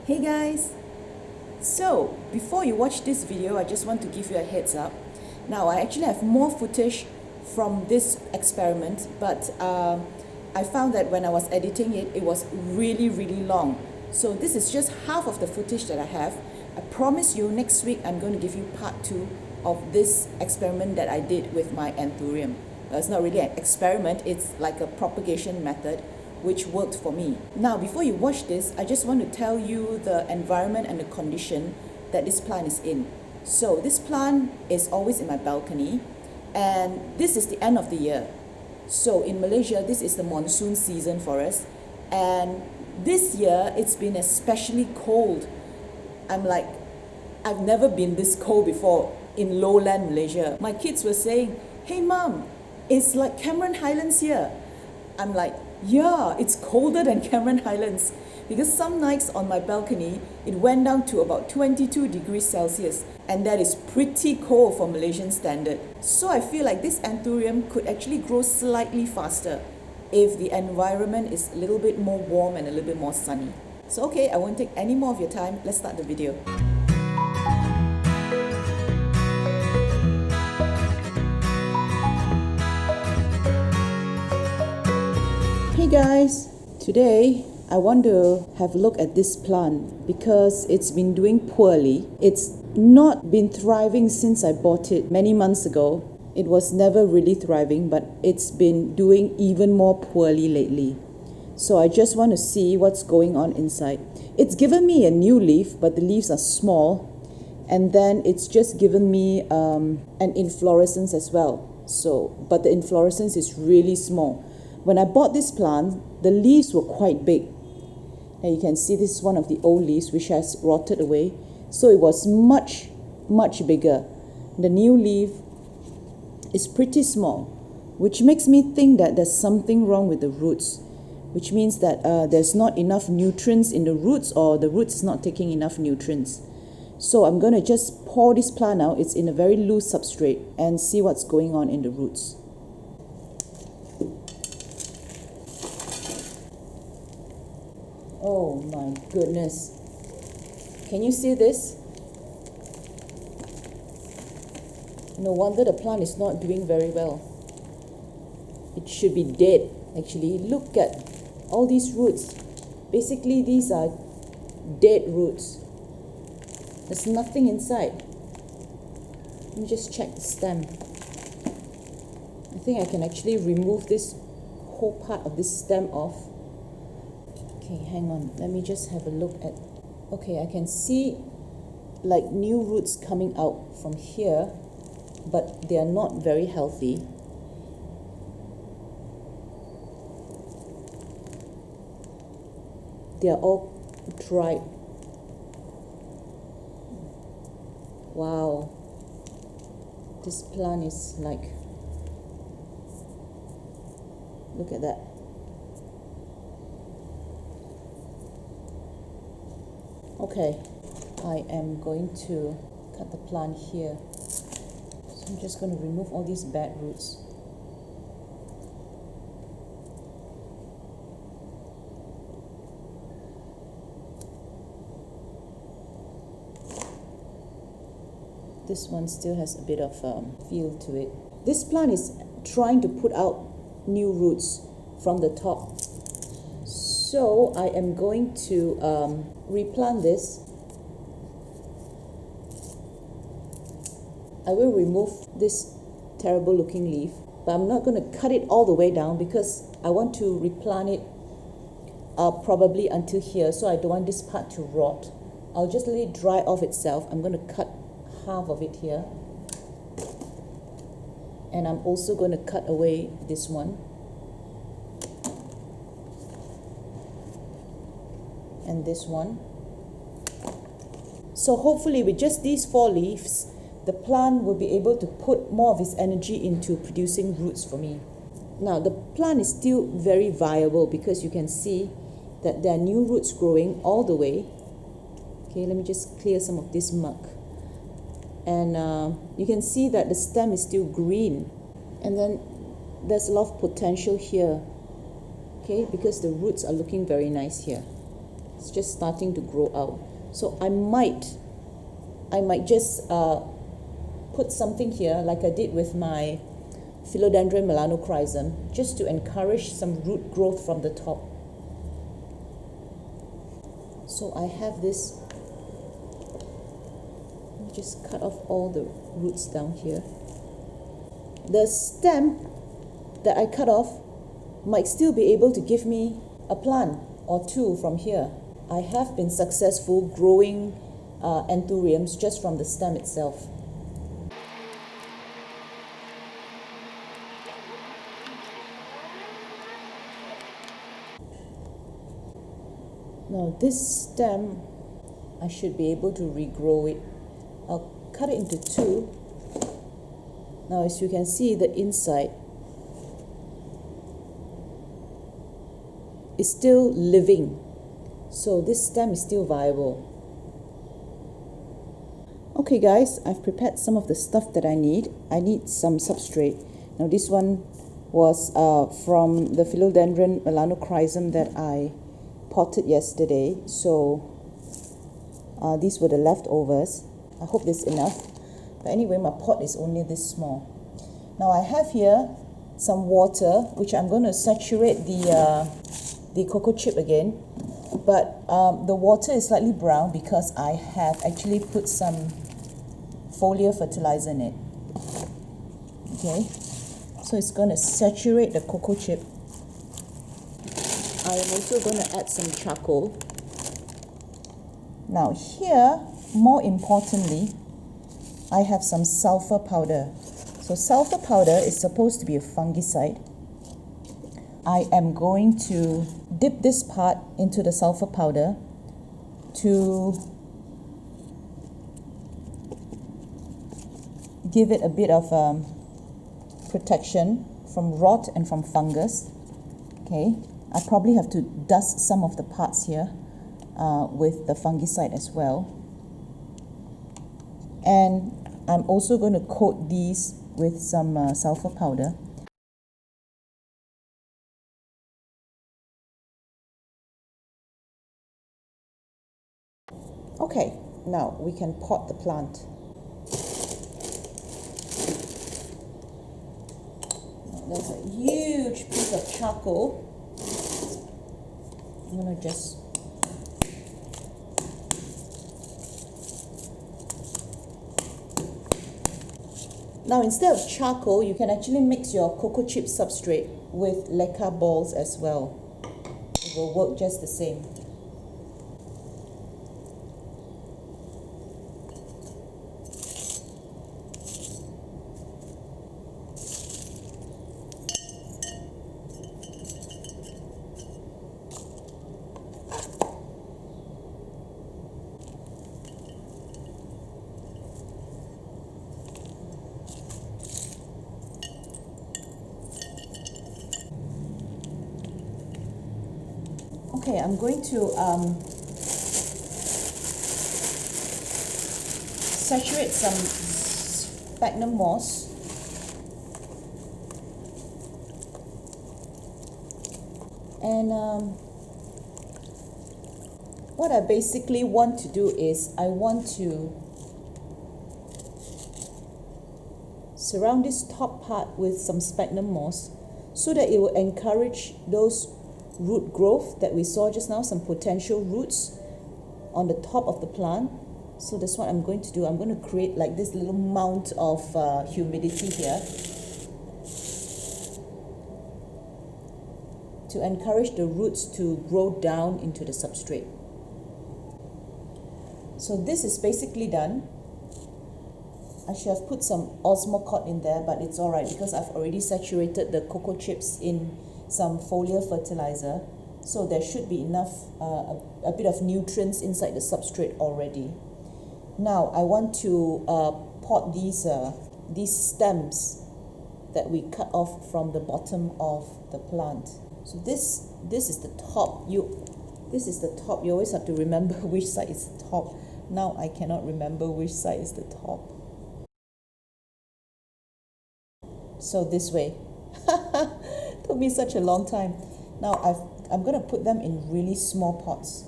Hey guys! So, before you watch this video, I just want to give you a heads up. Now, I actually have more footage from this experiment, but I found that when I was editing it, it was really long. So this is just half of the footage that I have. I promise you next week I'm going to give you part 2 of this experiment that I did with my anthurium. It's not really an experiment, it's like a propagation method which worked for me. Now, before you watch this, I just want to tell you the environment and the condition that this plant is in. So this plant is always in my balcony, and this is the end of the year. So in Malaysia, this is the monsoon season for us, and this year it's been especially cold. I've never been this cold before in lowland Malaysia. My kids were saying, "Hey mom, it's like Cameron Highlands here." I'm like, yeah, it's colder than Cameron Highlands, because some nights on my balcony it went down to about 22 degrees Celsius, and that is pretty cold for Malaysian standard. So I feel like this anthurium could actually grow slightly faster if the environment is a little bit more warm and a little bit more sunny. So okay, I won't take any more of your time. Let's start the video. Hey guys, today I want to have a look at this plant because it's been doing poorly. It's not been thriving since I bought it many months ago. It was never really thriving, but it's been doing even more poorly lately. So I just want to see what's going on inside. It's given me a new leaf, but the leaves are small, and then it's just given me an inflorescence as well. But the inflorescence is really small. When I bought this plant, the leaves were quite big. Now you can see this is one of the old leaves which has rotted away. So it was much bigger. The new leaf is pretty small, which makes me think that there's something wrong with the roots, which means that there's not enough nutrients in the roots, or the roots is not taking enough nutrients. So I'm going to just pour this plant out. It's in a very loose substrate, and see what's going on in the roots. Oh my goodness. Can you see this? No wonder the plant is not doing very well. It should be dead, actually. Look at all these roots. Basically, these are dead roots. There's nothing inside. Let me just check the stem. I think I can actually remove this whole part of this stem off. Okay, hang on. Let me just have a look at... Okay, I can see like new roots coming out from here, but they are not very healthy. They are all dried. Wow. This plant is like... Look at that. Okay, I am going to cut the plant here. So I'm just going to remove all these bad roots. This one still has a bit of feel to it. This plant is trying to put out new roots from the top. So I am going to replant this. I will remove this terrible looking leaf, but I'm not going to cut it all the way down because I want to replant it probably until here, so I don't want this part to rot. I'll just let it dry off itself. I'm going to cut half of it here, and I'm also going to cut away this one. And this one. So hopefully with just these 4 leaves, the plant will be able to put more of its energy into producing roots for me. Now the plant is still very viable because you can see that there are new roots growing all the way. Okay, let me just clear some of this muck. And you can see that the stem is still green. And then there's a lot of potential here. Okay, because the roots are looking very nice here. It's just starting to grow out. So I might just put something here like I did with my philodendron melanochrysum, just to encourage some root growth from the top. So I have this, just cut off all the roots down here. The stem that I cut off might still be able to give me a plant or two from here. I have been successful growing anthuriums just from the stem itself. Now this stem, I should be able to regrow it. I'll cut it into two. Now as you can see, the inside is still living. So this stem is still viable. Okay guys, I've prepared some of the stuff that I need. I need some substrate. Now this one was from the philodendron melanochrysum that I potted yesterday. So these were the leftovers. I hope this is enough. But anyway, my pot is only this small. Now I have here some water, which I'm going to saturate the cocoa chip again. But the water is slightly brown because I have actually put some foliar fertilizer in it. Okay, so it's going to saturate the cocoa chip. I am also going to add some charcoal. Now here, more importantly, I have some sulfur powder. So sulfur powder is supposed to be a fungicide. I am going to dip this part into the sulfur powder to give it a bit of protection from rot and from fungus. Okay, I probably have to dust some of the parts here with the fungicide as well. And I'm also going to coat these with some sulfur powder. Okay, now we can pot the plant. There's a huge piece of charcoal. I'm going to just now, instead of charcoal, you can actually mix your cocoa chip substrate with leca balls as well. It will work just the same. Okay, I'm going to saturate some sphagnum moss. And what I basically want to do is I want to surround this top part with some sphagnum moss so that it will encourage those root growth that we saw just now, some potential roots on the top of the plant. So that's what I'm going to do. I'm going to create like this little mount of humidity here to encourage the roots to grow down into the substrate. So this is basically done. I should have put some osmocot in there, but it's alright because I've already saturated the cocoa chips in some foliar fertilizer, so there should be enough a bit of nutrients inside the substrate already. Now I want to pot these stems that we cut off from the bottom of the plant. So this is the top. This is the top. You always have to remember which side is the top. Now I cannot remember which side is the top. So this way. Took me such a long time. Now I'm going to put them in really small pots.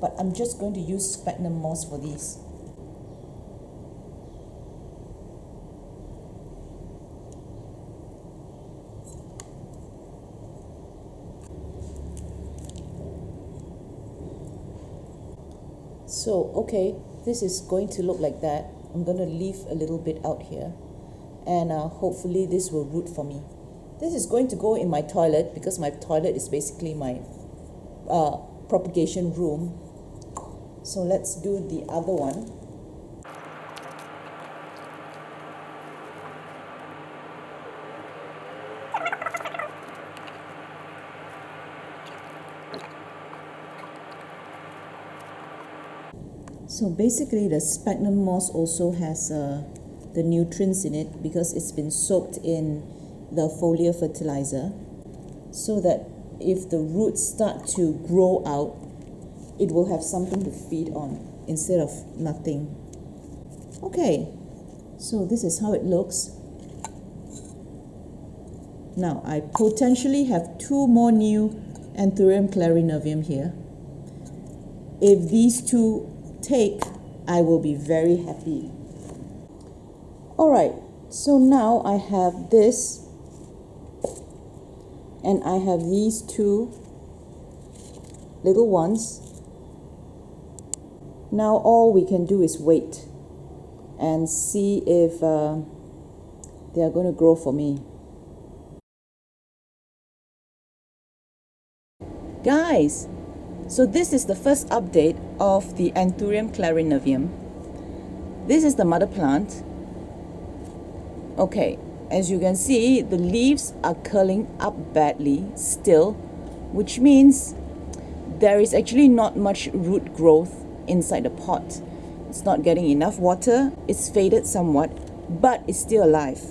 but I'm just going to use sphagnum moss for these. So, okay, this is going to look like that. I'm going to leave a little bit out here, and hopefully this will root for me. This is going to go in my toilet because my toilet is basically my propagation room. So let's do the other one. So basically the sphagnum moss also has the nutrients in it because it's been soaked in the foliar fertilizer, so that if the roots start to grow out, it will have something to feed on instead of nothing. Okay, so this is how it looks. Now I potentially have 2 more new Anthurium clarinervium here. If these 2 take, I will be very happy. Alright, so now I have this, and I have these 2 little ones. Now all we can do is wait and see if they are going to grow for me. Guys, so this is the first update of the Anthurium clarinervium. This is the mother plant. Okay, as you can see, the leaves are curling up badly still, which means there is actually not much root growth inside the pot. It's not getting enough water, it's faded somewhat, but it's still alive.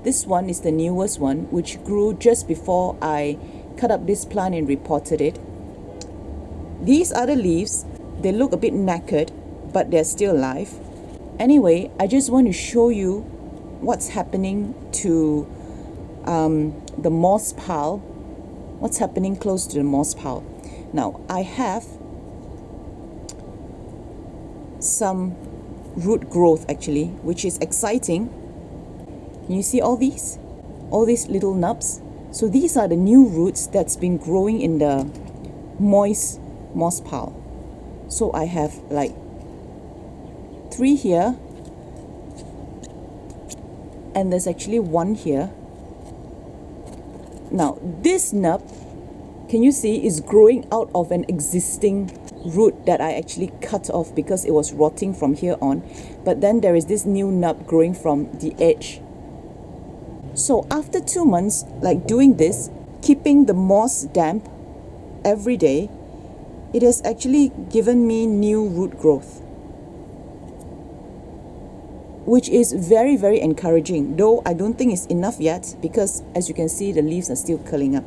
This one is the newest one, which grew just before I cut up this plant and repotted it. These other leaves, they look a bit knackered, but they're still alive. Anyway, I just want to show you what's happening to the moss pile. What's happening close to the moss pile. Now, I have some root growth actually, which is exciting. Can you see all these? All these little nubs? So these are the new roots that's been growing in the moist moss pile. So I have like 3 here, and there's actually 1 here. Now this nub, can you see, is growing out of an existing root that I actually cut off because it was rotting from here on. But then there is this new nub growing from the edge. So after 2 months, like doing this, keeping the moss damp every day, it has actually given me new root growth, which is very, very encouraging, though I don't think it's enough yet because as you can see, the leaves are still curling up.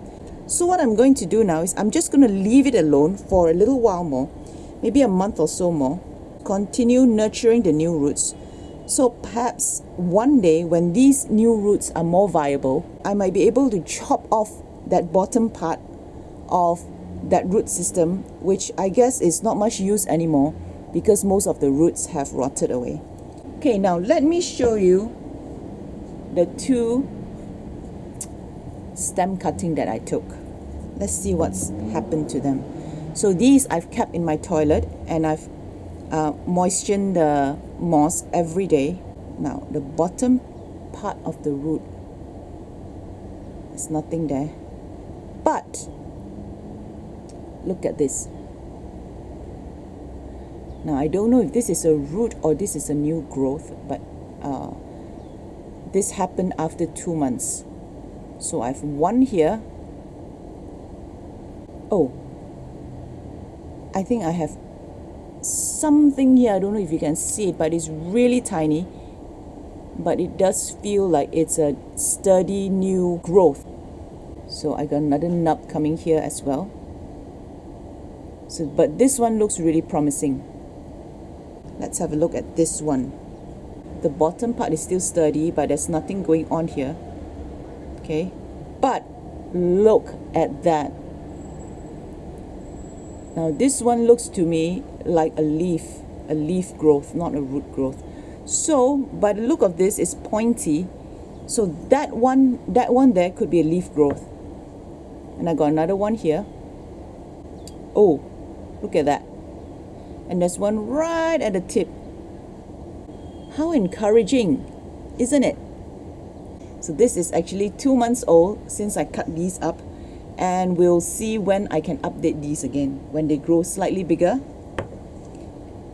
So what I'm going to do now is I'm just going to leave it alone for a little while more, maybe a month or so more, continue nurturing the new roots. So perhaps one day when these new roots are more viable, I might be able to chop off that bottom part of that root system, which I guess is not much use anymore because most of the roots have rotted away. Okay, now let me show you the 2 stem cutting that I took. Let's see what's happened to them. So these I've kept in my toilet, and I've moistened the moss every day. Now the bottom part of the root, there's nothing there, but look at this. Now I don't know if this is a root or this is a new growth, but this happened after 2 months. So I have 1 here. Oh, I think I have something here. I don't know if you can see it, but it's really tiny, but it does feel like it's a sturdy new growth. So I got another nub coming here as well. So, but this one looks really promising. Let's have a look at this one. The bottom part is still sturdy, but there's nothing going on here. Okay, but look at that. Now this one looks to me like a leaf growth, not a root growth. So by the look of this, it's pointy. So that one there could be a leaf growth. And I got another one here. Oh, look at that. And there's one right at the tip. How encouraging, isn't it? So this is actually 2 months old since I cut these up, and we'll see when I can update these again, when they grow slightly bigger.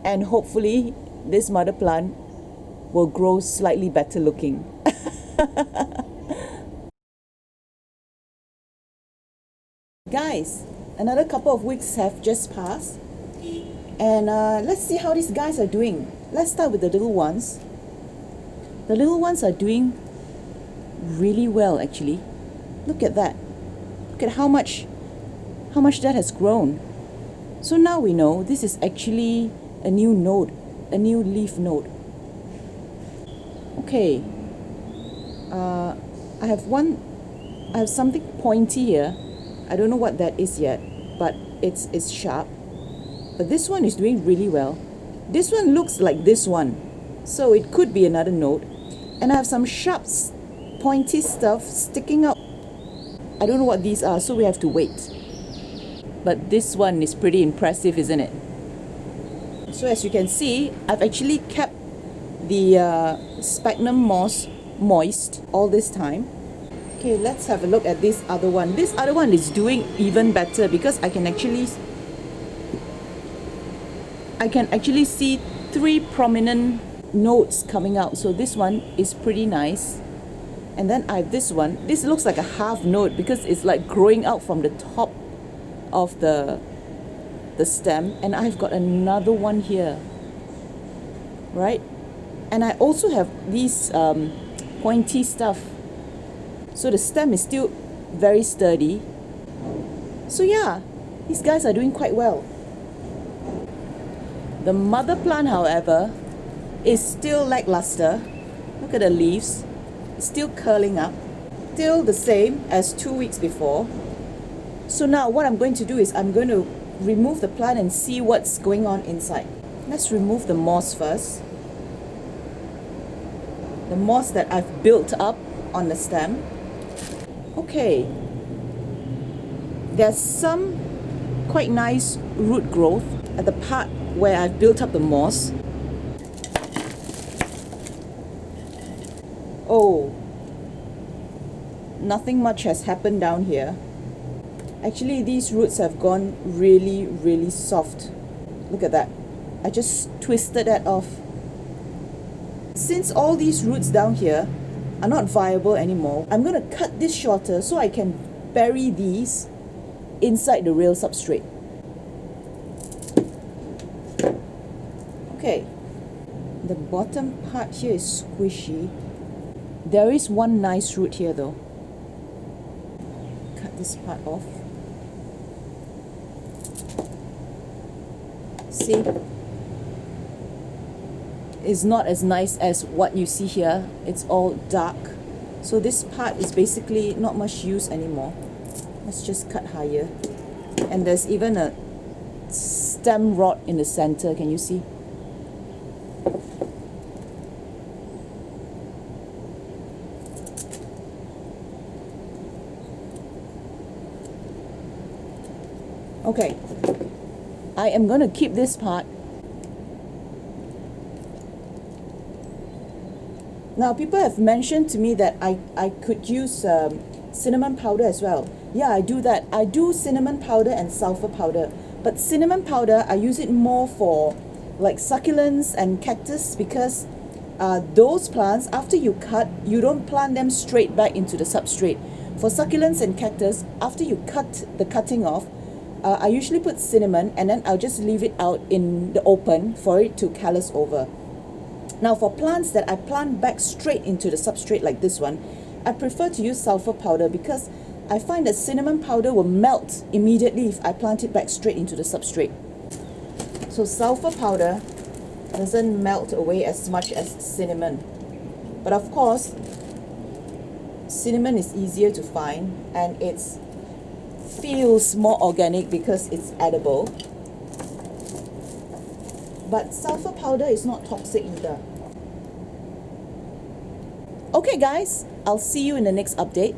And hopefully this mother plant will grow slightly better looking. Guys, another couple of weeks have just passed, and let's see how these guys are doing. Let's start with the little ones. The little ones are doing really well, actually. Look at that. Look at how much that has grown. So now we know this is actually a new node, a new leaf node. Okay, I have something pointy here. I don't know what that is yet, but it's sharp. But this one is doing really well. This one looks like this one, so it could be another node. And I have some sharp, pointy stuff sticking out. I don't know what these are, so we have to wait. But this one is pretty impressive, isn't it? So as you can see, I've actually kept the sphagnum moss moist all this time. Okay, let's have a look at this other one. This other one is doing even better because I can actually see 3 prominent nodes coming out. So this one is pretty nice. And then I have this one. This looks like a half node because it's like growing out from the top of the stem. And I've got another one here, right? And I also have these pointy stuff. So the stem is still very sturdy. So yeah, these guys are doing quite well. The mother plant, however, is still lackluster. Look at the leaves. It's still curling up. Still the same as 2 weeks before. So now what I'm going to do is I'm going to remove the plant and see what's going on inside. Let's remove the moss first. The moss that I've built up on the stem. Okay. There's some quite nice root growth at the part where I've built up the moss. Oh, nothing much has happened down here. Actually, these roots have gone really, really soft. Look at that. I just twisted that off. Since all these roots down here are not viable anymore, I'm going to cut this shorter so I can bury these inside the real substrate. Okay, the bottom part here is squishy. There is one nice root here though. Cut this part off. See? It's not as nice as what you see here. It's all dark. So this part is basically not much use anymore. Let's just cut higher. And there's even a stem rod in the center. Can you see? Okay, I am going to keep this part. Now, people have mentioned to me that I could use cinnamon powder as well. Yeah, I do that. I do cinnamon powder and sulfur powder. But cinnamon powder, I use it more for like succulents and cactus because those plants, after you cut, you don't plant them straight back into the substrate. For succulents and cactus, after you cut the cutting off, I usually put cinnamon and then I'll just leave it out in the open for it to callus over. Now for plants that I plant back straight into the substrate like this one, I prefer to use sulfur powder because I find that cinnamon powder will melt immediately if I plant it back straight into the substrate. So sulfur powder doesn't melt away as much as cinnamon. But of course, cinnamon is easier to find and it feels more organic because it's edible. But sulfur powder is not toxic either. Okay guys, I'll see you in the next update.